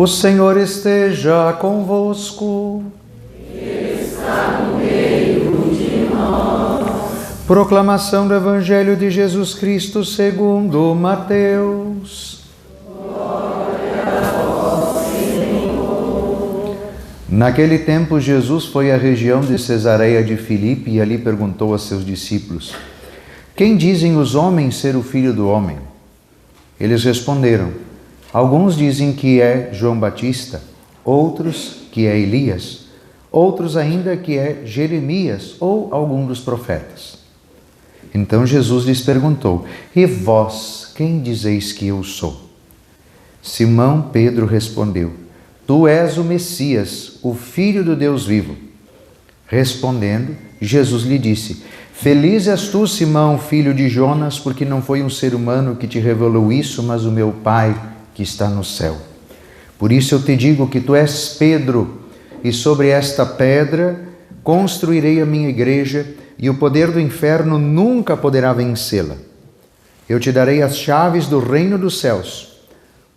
O Senhor esteja convosco. Está no meio de nós. Proclamação do Evangelho de Jesus Cristo segundo Mateus. Glória a vós, Senhor. Naquele tempo, Jesus foi à região de Cesareia de Filipe e ali perguntou a seus discípulos: Quem dizem os homens ser o Filho do Homem? Eles responderam: Alguns dizem que é João Batista, outros que é Elias, outros ainda que é Jeremias ou algum dos profetas. Então Jesus lhes perguntou: E vós, quem dizeis que eu sou? Simão Pedro respondeu: Tu és o Messias, o Filho do Deus vivo. Respondendo, Jesus lhe disse: Feliz és tu, Simão, filho de Jonas, porque não foi um ser humano que te revelou isso, mas o meu Pai que está no céu. Por isso eu te digo que tu és Pedro, e sobre esta pedra construirei a minha igreja, e o poder do inferno nunca poderá vencê-la. Eu te darei as chaves do reino dos céus.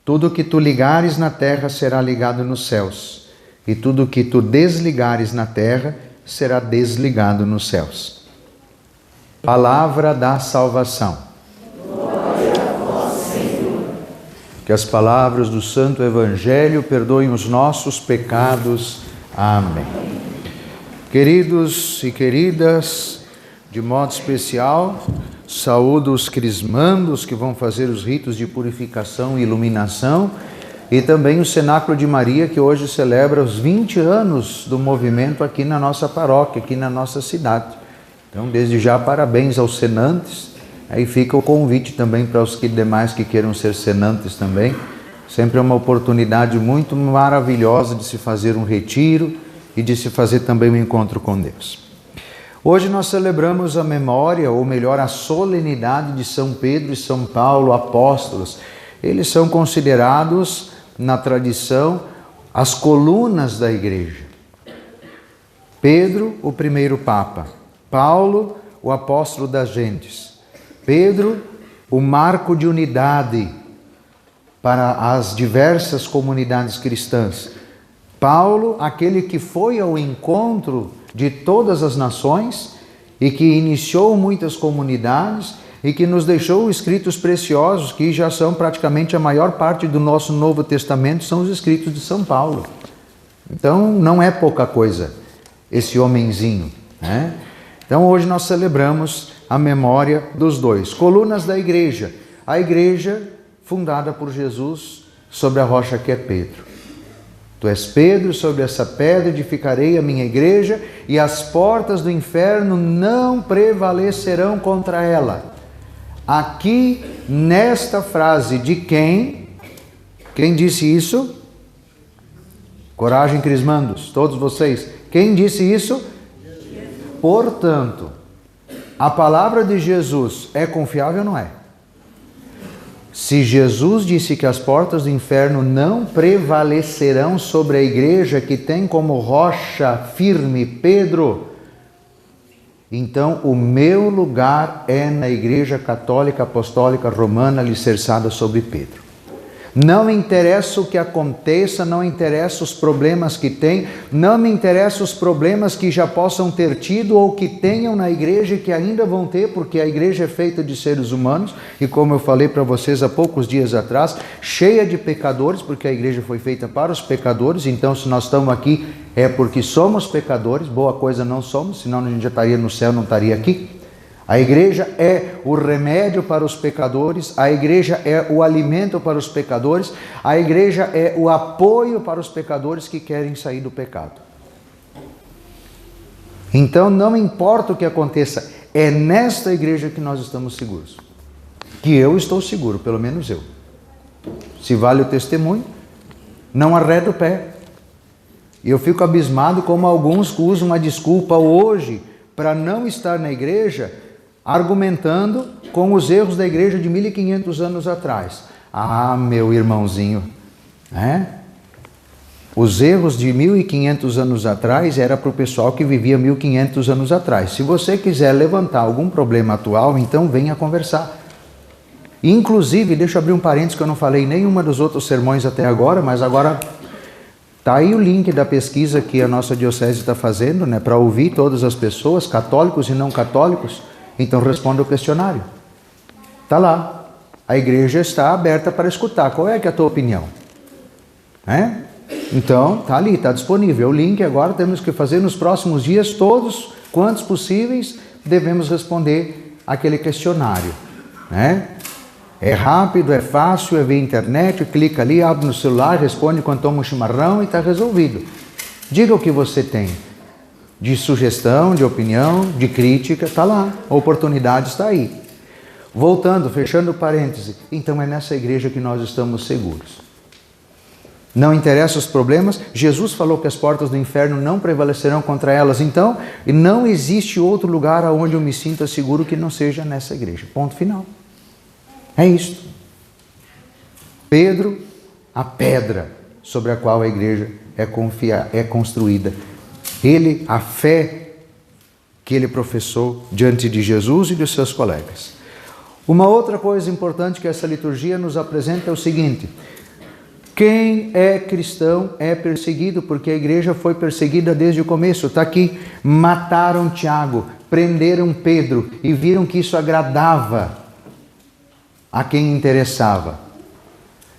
Tudo que tu ligares na terra será ligado nos céus, e tudo que tu desligares na terra será desligado nos céus. Palavra da salvação. Que as palavras do Santo Evangelho perdoem os nossos pecados. Amém. Queridos e queridas, de modo especial, saúdo os crismandos que vão fazer os ritos de purificação e iluminação e também o Cenáculo de Maria, que hoje celebra os 20 anos do movimento aqui na nossa paróquia, aqui na nossa cidade. Então, desde já, parabéns aos senantes. Aí fica o convite também para os demais que queiram ser senantes também. Sempre é uma oportunidade muito maravilhosa de se fazer um retiro e de se fazer também um encontro com Deus. Hoje nós celebramos a memória, ou melhor, a solenidade de São Pedro e São Paulo, apóstolos. Eles são considerados, na tradição, as colunas da igreja. Pedro, o primeiro Papa. Paulo, o apóstolo das gentes. Pedro, o marco de unidade para as diversas comunidades cristãs. Paulo, aquele que foi ao encontro de todas as nações e que iniciou muitas comunidades e que nos deixou escritos preciosos que já são praticamente a maior parte do nosso Novo Testamento, são os escritos de São Paulo. Então não é pouca coisa esse homenzinho, né? Então hoje nós celebramos a memória dos dois, colunas da igreja. A igreja fundada por Jesus sobre a rocha que é Pedro. Tu és Pedro, sobre essa pedra edificarei a minha igreja e as portas do inferno não prevalecerão contra ela. Aqui, nesta frase de quem disse isso? Coragem, crismandos, todos vocês. Quem disse isso? Portanto, a palavra de Jesus é confiável ou não é? Se Jesus disse que as portas do inferno não prevalecerão sobre a igreja que tem como rocha firme Pedro, então o meu lugar é na Igreja Católica Apostólica Romana alicerçada sobre Pedro. Não me interessa o que aconteça, não interessa os problemas que tem, não me interessa os problemas que já possam ter tido ou que tenham na igreja e que ainda vão ter, porque a igreja é feita de seres humanos e, como eu falei para vocês há poucos dias atrás, cheia de pecadores, porque a igreja foi feita para os pecadores. Então, se nós estamos aqui é porque somos pecadores, boa coisa não somos, senão a gente já estaria no céu, não estaria aqui. A igreja é o remédio para os pecadores, a igreja é o alimento para os pecadores, a igreja é o apoio para os pecadores que querem sair do pecado. Então não importa o que aconteça, é nesta igreja que nós estamos seguros. Que eu estou seguro, pelo menos eu. Se vale o testemunho, não arredo o pé. E eu fico abismado como alguns usam uma desculpa hoje para não estar na igreja, argumentando com os erros da igreja de 1500 anos atrás. Ah, meu irmãozinho, né? Os erros de 1500 anos atrás era para o pessoal que vivia 1500 anos atrás. Se você quiser levantar algum problema atual, então venha conversar. Inclusive, deixa eu abrir um parênteses que eu não falei em nenhuma dos outros sermões até agora, mas agora Está aí o link da pesquisa que a nossa diocese está fazendo, né, para ouvir todas as pessoas, católicos e não católicos. Então responda o questionário. Está lá. A igreja está aberta para escutar. Qual é que é a tua opinião? Então, está ali, está disponível. O link agora temos que fazer nos próximos dias, todos, quantos possíveis, devemos responder aquele questionário. É rápido, é fácil, é via internet, clica ali, abre no celular, responde quando toma um chimarrão e está resolvido. Diga o que você tem de sugestão, de opinião, de crítica, está lá. A oportunidade está aí. Voltando, fechando parêntese, então é nessa igreja que nós estamos seguros. Não interessa os problemas, Jesus falou que as portas do inferno não prevalecerão contra elas, então não existe outro lugar onde eu me sinta seguro que não seja nessa igreja. Ponto final. É isto. Pedro, a pedra sobre a qual a igreja é construída. Ele, a fé que ele professou diante de Jesus e dos seus colegas. Uma outra coisa importante que essa liturgia nos apresenta é o seguinte: quem é cristão é perseguido, porque a igreja foi perseguida desde o começo. Está aqui, mataram Tiago, prenderam Pedro e viram que isso agradava a quem interessava.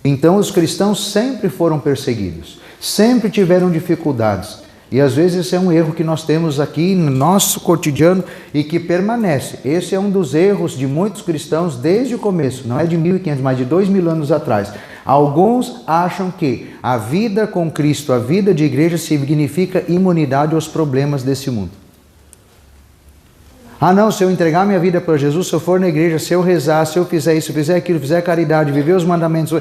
Então os cristãos sempre foram perseguidos, sempre tiveram dificuldades. E às vezes esse é um erro que nós temos aqui no nosso cotidiano e que permanece. Esse é um dos erros de muitos cristãos desde o começo, não é de 1500, mas de 2000 anos atrás. Alguns acham que a vida com Cristo, a vida de igreja, significa imunidade aos problemas desse mundo. Ah não, se eu entregar minha vida para Jesus, se eu for na igreja, se eu rezar, se eu fizer isso, fizer aquilo, fizer caridade, viver os mandamentos,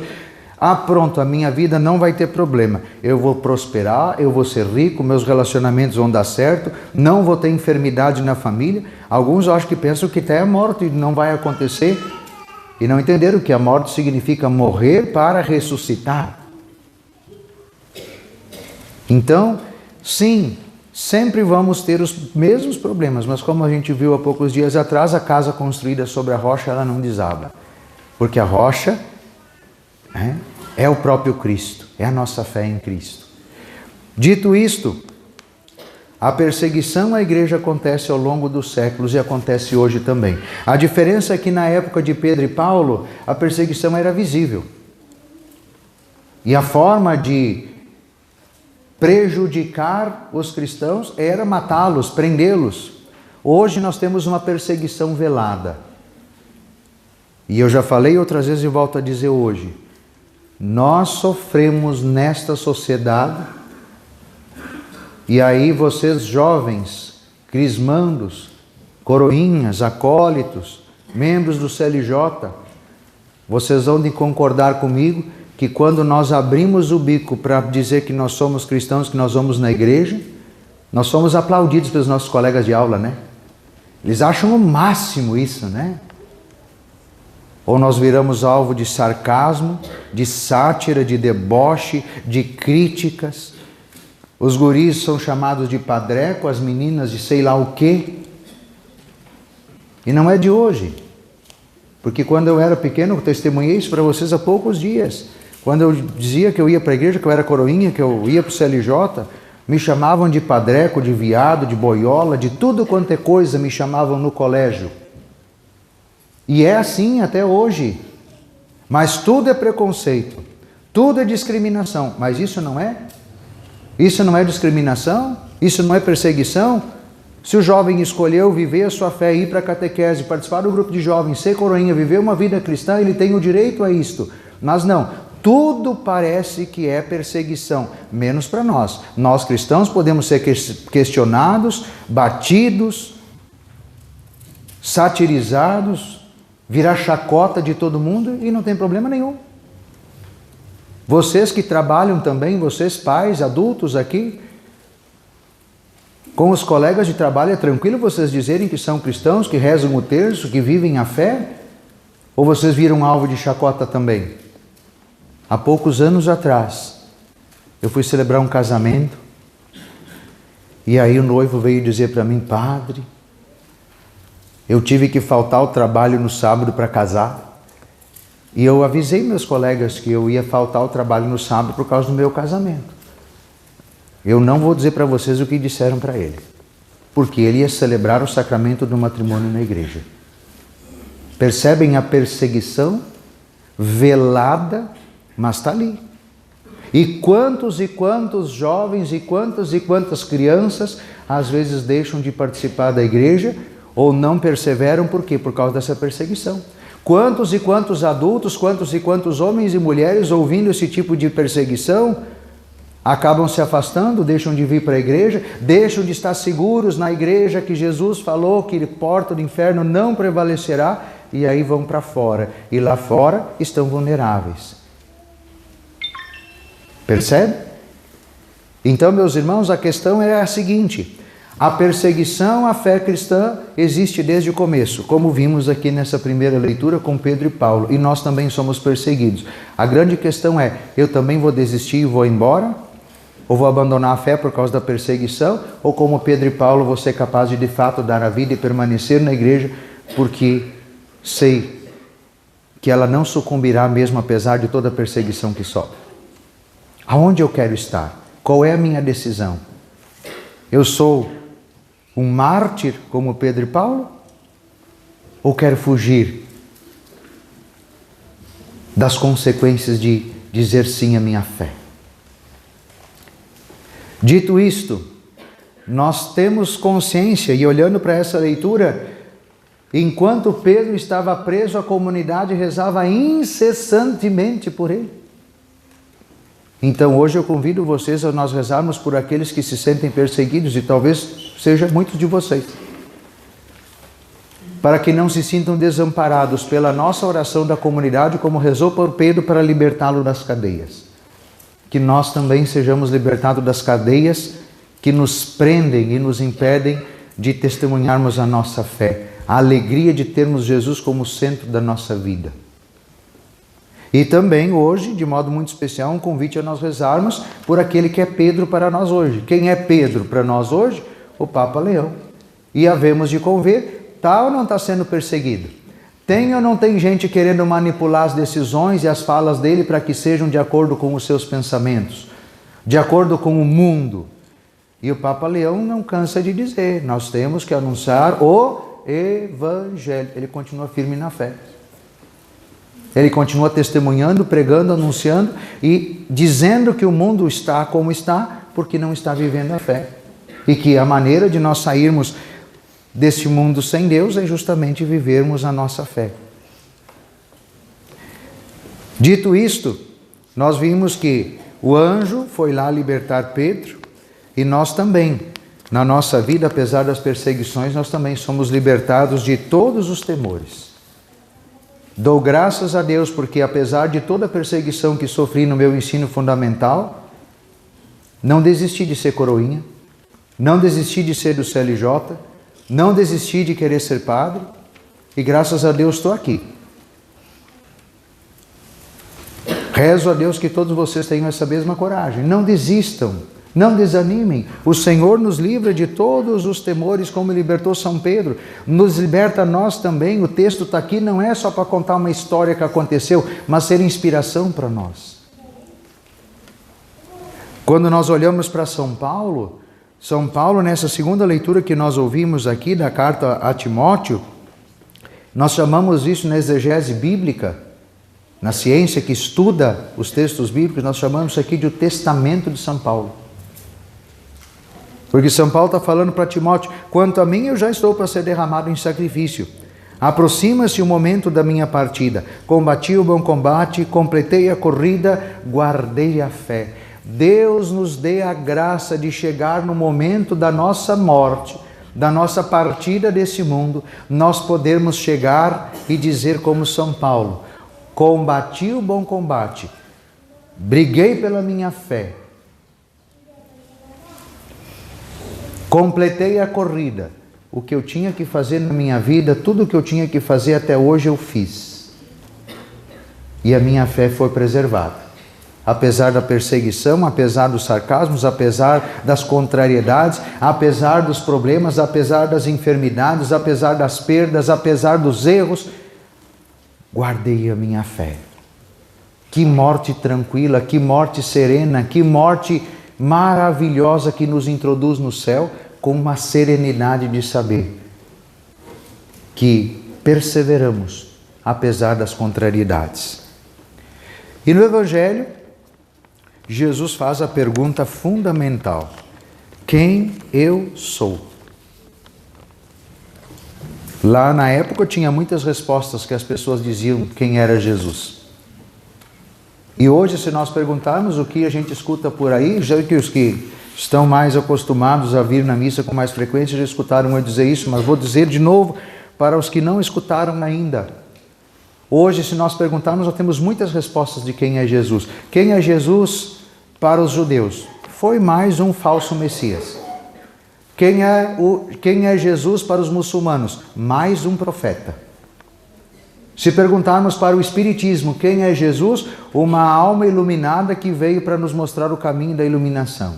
pronto, a minha vida não vai ter problema. Eu vou prosperar, eu vou ser rico, meus relacionamentos vão dar certo, não vou ter enfermidade na família. Alguns acho que pensam que até a morte não vai acontecer e não entenderam que a morte significa morrer para ressuscitar. Então, sim, sempre vamos ter os mesmos problemas, mas como a gente viu há poucos dias atrás, a casa construída sobre a rocha, ela não desaba. Porque a rocha é o próprio Cristo, é a nossa fé em Cristo. Dito isto, a perseguição à igreja acontece ao longo dos séculos e acontece hoje também. A diferença é que na época de Pedro e Paulo, a perseguição era visível. E a forma de prejudicar os cristãos era matá-los, prendê-los. Hoje nós temos uma perseguição velada. E eu já falei outras vezes e volto a dizer hoje. Nós sofremos nesta sociedade, e aí vocês jovens, crismandos, coroinhas, acólitos, membros do CLJ, vocês vão de concordar comigo que quando nós abrimos o bico para dizer que nós somos cristãos, que nós vamos na igreja, nós somos aplaudidos pelos nossos colegas de aula, né? Eles acham o máximo isso, né? Ou nós viramos alvo de sarcasmo, de sátira, de deboche, de críticas. Os guris são chamados de padreco, as meninas de sei lá o quê. E não é de hoje. Porque quando eu era pequeno, eu testemunhei isso para vocês há poucos dias. Quando eu dizia que eu ia para a igreja, que eu era coroinha, que eu ia para o CLJ, me chamavam de padreco, de viado, de boiola, de tudo quanto é coisa me chamavam no colégio. E é assim até hoje. Mas tudo é preconceito, tudo é discriminação. Mas isso não é? Isso não é discriminação? Isso não é perseguição? Se o jovem escolheu viver a sua fé, ir para a catequese, participar do grupo de jovens, ser coroinha, viver uma vida cristã, ele tem o direito a isto. Mas não, tudo parece que é perseguição, menos para nós. Nós cristãos podemos ser questionados, batidos, satirizados, virar chacota de todo mundo e não tem problema nenhum. Vocês que trabalham também, vocês pais, adultos aqui, com os colegas de trabalho, é tranquilo vocês dizerem que são cristãos, que rezam o terço, que vivem a fé? Ou vocês viram alvo de chacota também? Há poucos anos atrás, eu fui celebrar um casamento e aí o noivo veio dizer para mim: padre, eu tive que faltar ao trabalho no sábado para casar. E eu avisei meus colegas que eu ia faltar ao trabalho no sábado por causa do meu casamento. Eu não vou dizer para vocês o que disseram para ele, porque ele ia celebrar o sacramento do matrimônio na igreja. Percebem a perseguição velada, mas está ali. E quantos jovens e quantas crianças às vezes deixam de participar da igreja ou não perseveram, por quê? Por causa dessa perseguição. Quantos e quantos adultos, quantos e quantos homens e mulheres, ouvindo esse tipo de perseguição, acabam se afastando, deixam de vir para a igreja, deixam de estar seguros na igreja que Jesus falou que a porta do inferno não prevalecerá, e aí vão para fora. E lá fora estão vulneráveis. Percebe? Então, meus irmãos, a questão é a seguinte: a perseguição à fé cristã existe desde o começo, como vimos aqui nessa primeira leitura com Pedro e Paulo, e nós também somos perseguidos. A grande questão é: eu também vou desistir e vou embora? Ou vou abandonar a fé por causa da perseguição? Ou como Pedro e Paulo, vou ser capaz de fato dar a vida e permanecer na igreja, porque sei que ela não sucumbirá mesmo apesar de toda a perseguição que sofre? Aonde eu quero estar? Qual é a minha decisão? Eu sou um mártir como Pedro e Paulo? Ou quero fugir das consequências de dizer sim à minha fé? Dito isto, nós temos consciência, e olhando para essa leitura, enquanto Pedro estava preso, a comunidade rezava incessantemente por ele. Então hoje eu convido vocês a nós rezarmos por aqueles que se sentem perseguidos, e talvez seja muitos de vocês, para que não se sintam desamparados pela nossa oração da comunidade, como rezou por Pedro para libertá-lo das cadeias. Que nós também sejamos libertados das cadeias que nos prendem e nos impedem de testemunharmos a nossa fé, a alegria de termos Jesus como centro da nossa vida. E também hoje, de modo muito especial, um convite a nós rezarmos por aquele que é Pedro para nós hoje. Quem é Pedro para nós hoje? O Papa Leão. E havemos de conver, está ou não está sendo perseguido? Tem ou não tem gente querendo manipular as decisões e as falas dele para que sejam de acordo com os seus pensamentos, de acordo com o mundo? E o Papa Leão não cansa de dizer, nós temos que anunciar o Evangelho. Ele continua firme na fé. Ele continua testemunhando, pregando, anunciando e dizendo que o mundo está como está porque não está vivendo a fé. E que a maneira de nós sairmos deste mundo sem Deus é justamente vivermos a nossa fé. Dito isto, nós vimos que o anjo foi lá libertar Pedro, e nós também, na nossa vida, apesar das perseguições, nós também somos libertados de todos os temores. Dou graças a Deus porque, apesar de toda a perseguição que sofri no meu ensino fundamental, não desisti de ser coroinha, não desisti de ser do CLJ, não desisti de querer ser padre, e graças a Deus estou aqui. Rezo a Deus que todos vocês tenham essa mesma coragem. Não desistam, não desanimem. O Senhor nos livra de todos os temores, como libertou São Pedro. Nos liberta a nós também. O texto está aqui, não é só para contar uma história que aconteceu, mas ser inspiração para nós. Quando nós olhamos para São Paulo, nessa segunda leitura que nós ouvimos aqui da carta a Timóteo, nós chamamos isso na exegese bíblica, na ciência que estuda os textos bíblicos, nós chamamos isso aqui de o testamento de São Paulo. Porque São Paulo está falando para Timóteo, quanto a mim eu já estou para ser derramado em sacrifício. Aproxima-se o momento da minha partida. Combati o bom combate, completei a corrida, guardei a fé. Deus nos dê a graça de chegar no momento da nossa morte, da nossa partida desse mundo, nós podermos chegar e dizer como São Paulo, combati o bom combate, briguei pela minha fé, completei a corrida, o que eu tinha que fazer na minha vida, tudo o que eu tinha que fazer até hoje eu fiz. E a minha fé foi preservada. Apesar da perseguição, apesar dos sarcasmos, apesar das contrariedades, apesar dos problemas, apesar das enfermidades, apesar das perdas, apesar dos erros, guardei a minha fé. Que morte tranquila, que morte serena, que morte maravilhosa que nos introduz no céu com uma serenidade de saber que perseveramos apesar das contrariedades. E no Evangelho, Jesus faz a pergunta fundamental: quem eu sou? Lá na época tinha muitas respostas que as pessoas diziam quem era Jesus. E hoje, se nós perguntarmos o que a gente escuta por aí, já que os que estão mais acostumados a vir na missa com mais frequência já escutaram eu dizer isso, mas vou dizer de novo para os que não escutaram ainda. Hoje, se nós perguntarmos, nós temos muitas respostas de quem é Jesus. Quem é Jesus para os judeus? Foi mais um falso Messias. Quem é Jesus para os muçulmanos? Mais um profeta. Se perguntarmos para o Espiritismo, quem é Jesus? Uma alma iluminada que veio para nos mostrar o caminho da iluminação.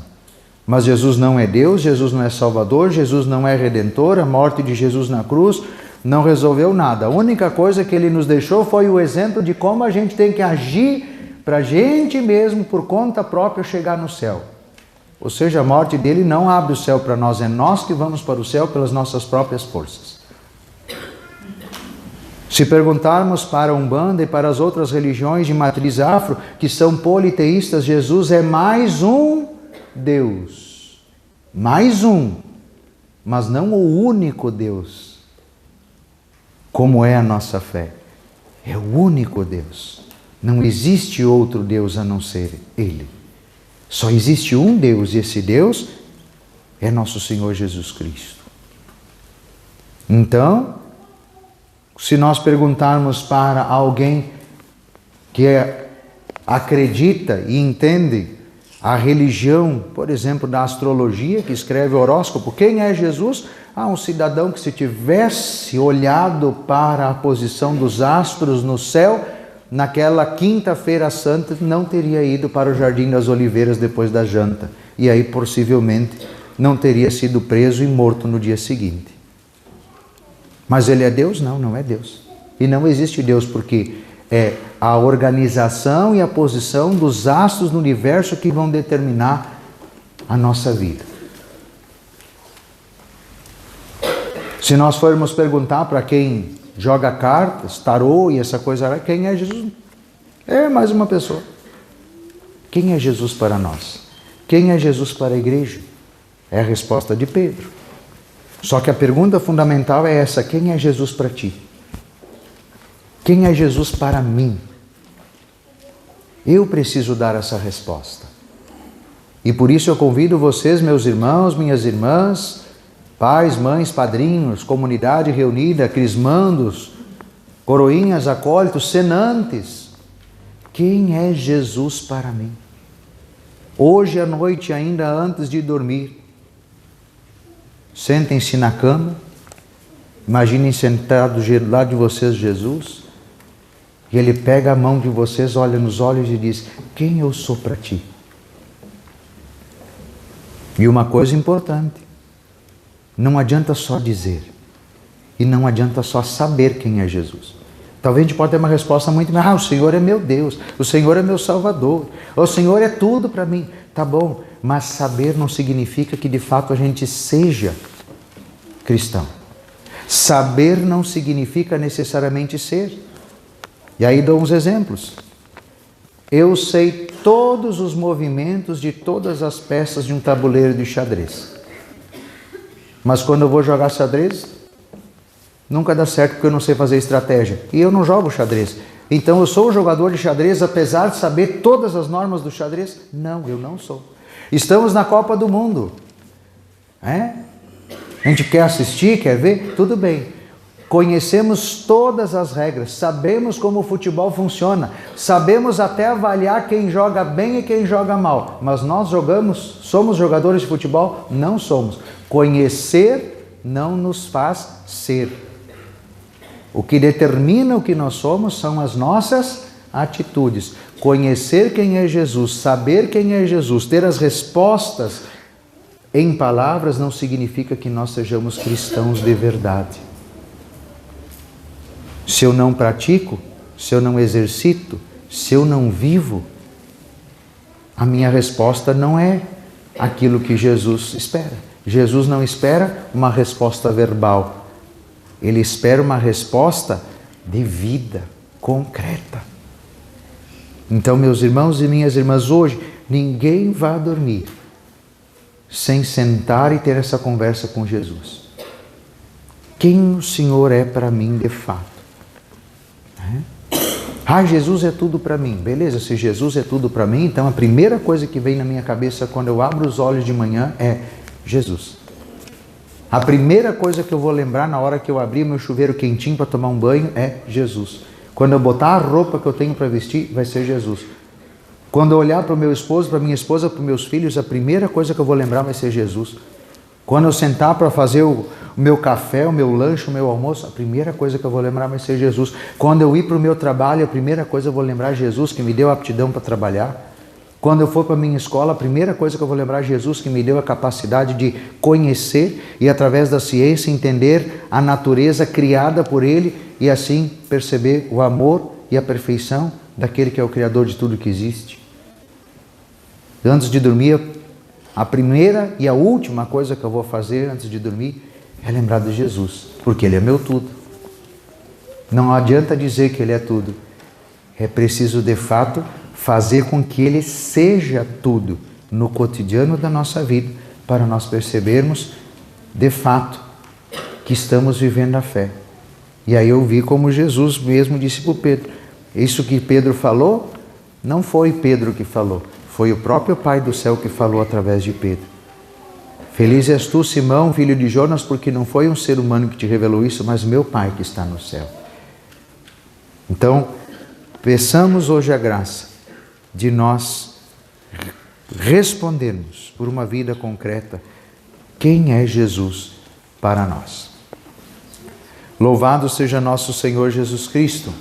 Mas Jesus não é Deus, Jesus não é Salvador, Jesus não é Redentor, a morte de Jesus na cruz não resolveu nada. A única coisa que Ele nos deixou foi o exemplo de como a gente tem que agir para a gente mesmo, por conta própria, chegar no céu. Ou seja, a morte dele não abre o céu para nós, é nós que vamos para o céu pelas nossas próprias forças. Se perguntarmos para a Umbanda e para as outras religiões de matriz afro, que são politeístas, Jesus é mais um Deus. Mais um, mas não o único Deus. Como é a nossa fé? É o único Deus. Não existe outro Deus a não ser Ele. Só existe um Deus, e esse Deus é nosso Senhor Jesus Cristo. Então, se nós perguntarmos para alguém que acredita e entende a religião, por exemplo, da astrologia, que escreve o horóscopo, quem é Jesus? Um cidadão que, se tivesse olhado para a posição dos astros no céu, naquela quinta-feira santa, não teria ido para o Jardim das Oliveiras depois da janta. E aí, possivelmente, não teria sido preso e morto no dia seguinte. Mas ele é Deus? Não, não é Deus. E não existe Deus, porque é a organização e a posição dos astros no universo que vão determinar a nossa vida. Se nós formos perguntar para quem joga cartas, tarô e essa coisa, quem é Jesus? É mais uma pessoa. Quem é Jesus para nós? Quem é Jesus para a igreja? É a resposta de Pedro. Só que a pergunta fundamental é essa: quem é Jesus para ti? Quem é Jesus para mim? Eu preciso dar essa resposta. E por isso eu convido vocês, meus irmãos, minhas irmãs, pais, mães, padrinhos, comunidade reunida, crismandos, coroinhas, acólitos, senantes. Quem é Jesus para mim? Hoje à noite, ainda antes de dormir, sentem-se na cama, imaginem sentado do lado de vocês Jesus, e Ele pega a mão de vocês, olha nos olhos e diz: quem eu sou para ti? E uma coisa importante: não adianta só dizer, e não adianta só saber quem é Jesus. Talvez a gente pode ter uma resposta muito: o Senhor é meu Deus, o Senhor é meu Salvador, o Senhor é tudo para mim. Tá bom, mas saber não significa que de fato a gente seja cristão. Saber não significa necessariamente ser. E aí dou uns exemplos. Eu sei todos os movimentos de todas as peças de um tabuleiro de xadrez. Mas quando eu vou jogar xadrez, nunca dá certo porque eu não sei fazer estratégia. E eu não jogo xadrez. Então eu sou um jogador de xadrez apesar de saber todas as normas do xadrez? Não, eu não sou. Estamos na Copa do Mundo. A gente quer assistir, quer ver? Tudo bem. Conhecemos todas as regras, sabemos como o futebol funciona, sabemos até avaliar quem joga bem e quem joga mal. Mas nós somos jogadores de futebol? Não somos. Conhecer não nos faz ser. O que determina o que nós somos são as nossas atitudes. Conhecer quem é Jesus, saber quem é Jesus, ter as respostas em palavras não significa que nós sejamos cristãos de verdade. Se eu não pratico, se eu não exercito, se eu não vivo, a minha resposta não é aquilo que Jesus espera. Jesus não espera uma resposta verbal. Ele espera uma resposta de vida concreta. Então, meus irmãos e minhas irmãs, hoje ninguém vai dormir sem sentar e ter essa conversa com Jesus. Quem o Senhor é para mim de fato? Jesus é tudo para mim. Beleza, se Jesus é tudo para mim, então a primeira coisa que vem na minha cabeça quando eu abro os olhos de manhã é Jesus. A primeira coisa que eu vou lembrar na hora que eu abrir meu chuveiro quentinho para tomar um banho é Jesus. Quando eu botar a roupa que eu tenho para vestir, vai ser Jesus. Quando eu olhar para o meu esposo, para minha esposa, para os meus filhos, a primeira coisa que eu vou lembrar vai ser Jesus. Quando eu sentar para fazer o meu café, o meu lanche, o meu almoço, a primeira coisa que eu vou lembrar vai ser Jesus. Quando eu ir para o meu trabalho, a primeira coisa que eu vou lembrar é Jesus, que me deu a aptidão para trabalhar. Quando eu for para a minha escola, a primeira coisa que eu vou lembrar é Jesus, que me deu a capacidade de conhecer e, através da ciência, entender a natureza criada por Ele e, assim, perceber o amor e a perfeição daquele que é o Criador de tudo que existe. Antes de dormir, a primeira e a última coisa que eu vou fazer antes de dormir é lembrar de Jesus, porque Ele é meu tudo. Não adianta dizer que Ele é tudo. É preciso, de fato, fazer com que Ele seja tudo no cotidiano da nossa vida, para nós percebermos, de fato, que estamos vivendo a fé. E aí eu vi como Jesus mesmo disse para o Pedro. Isso que Pedro falou, não foi Pedro que falou, foi o próprio Pai do céu que falou através de Pedro. Feliz és tu, Simão, filho de Jonas, porque não foi um ser humano que te revelou isso, mas meu Pai que está no céu. Então, peçamos hoje a graça de nós respondermos por uma vida concreta quem é Jesus para nós. Louvado seja nosso Senhor Jesus Cristo.